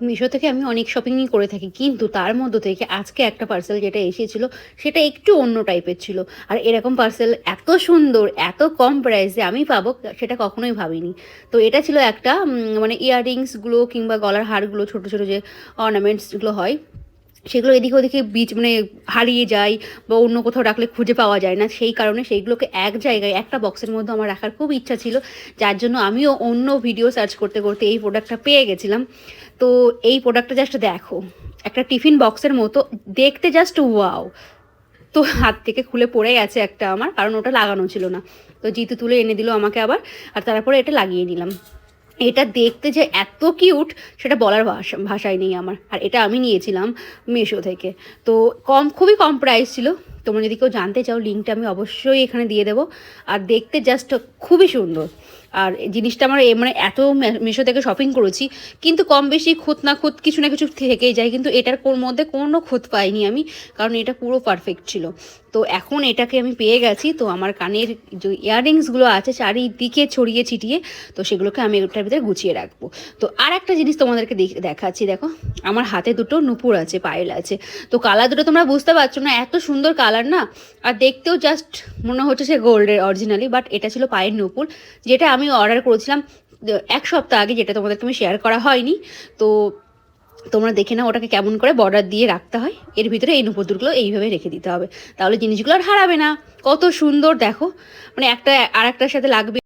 মিশো থেকে আমি অনেক শপিংই করে থাকি, কিন্তু তার মধ্য থেকে আজকে একটা পার্সেল যেটা এসেছিল সেটা একটু অন্য টাইপের ছিল। আর এরকম পার্সেল এত সুন্দর এত কম প্রাইসে আমি পাবো সেটা কখনোই ভাবিনি। তো এটা ছিল একটা মানে ইয়াররিংসগুলো কিংবা গলার হারগুলো, ছোটো ছোটো যে অর্নামেন্টসগুলো হয় সেগুলো এদিকে ওদিকে মানে হারিয়ে যায় বা অন্য কোথাও রাখলে খুঁজে পাওয়া যায় না, সেই কারণে সেইগুলোকে এক জায়গায় একটা বক্সের মধ্যে আমার রাখার খুব ইচ্ছা ছিল, যার জন্য আমিও অন্য ভিডিও সার্চ করতে করতে এই প্রোডাক্টটা পেয়ে গেছিলাম। তো এই প্রোডাক্টটা জাস্ট দেখো, একটা টিফিন বক্সের মতো দেখতে, জাস্ট ওয়াও। তো হাত থেকে খুলে পড়ে গেছে একটা আমার, কারণ ওটা লাগানো ছিল না। তো জিতু তুলে এনে দিল আমাকে আবার, আর তারপরে এটা লাগিয়ে নিলাম। এটা দেখতে যে এত কিউট সেটা বলার ভাষায় নেই আমার। আর এটা আমি নিয়েছিলাম মিশো থেকে। তো খুবই কম প্রাইস ছিল। তোমরা যদি কেউ জানতে চাও লিঙ্কটা আমি অবশ্যই এখানে দিয়ে দেবো। আর দেখতে জাস্ট খুবই সুন্দর। আর জিনিসটা আমার মানে এত মিশো থেকে শপিং করেছি, কিন্তু কম বেশি খুঁত না খুঁত কিছু না কিছু থেকেই যায়, কিন্তু এটার মধ্যে কোনো খুঁত পাইনি আমি, কারণ এটা পুরো পারফেক্ট ছিল। তো এখন এটাকে আমি পেয়ে গেছি, তো আমার কানের যে ইয়াররিংসগুলো আছে চারিদিকে ছড়িয়ে ছিটিয়ে, তো সেগুলোকে আমি ওটার ভিতরে গুছিয়ে রাখবো। তো আর একটা জিনিস তোমাদেরকে দেখাচ্ছি, দেখো আমার হাতে দুটো নুপুর আছে, পায়েল আছে। তো কালার দুটো তোমরা বুঝতে পারছো না, এত সুন্দর কালার না, আর দেখতেও জাস্ট মনে হচ্ছে সে গোল্ডের অরিজিনালি, বাট এটা ছিল পায়ের নুপুর, যেটা আমি অর্ডার করেছিলাম 1 সপ্তাহ আগে, যেটা তোমাদেরকে আমি শেয়ার করা হয়নি। তো তোমরা দেখে নাও ওটাকে কেমন করে বর্ডার দিয়ে রাখতে হয়, এর ভিতরে এই নুপুরগুলো এইভাবে রেখে দিতে হবে, তাহলে জিনিসগুলো আর হারাবে না। কত সুন্দর দেখো, মানে একটা আর একটার সাথে লাগবে।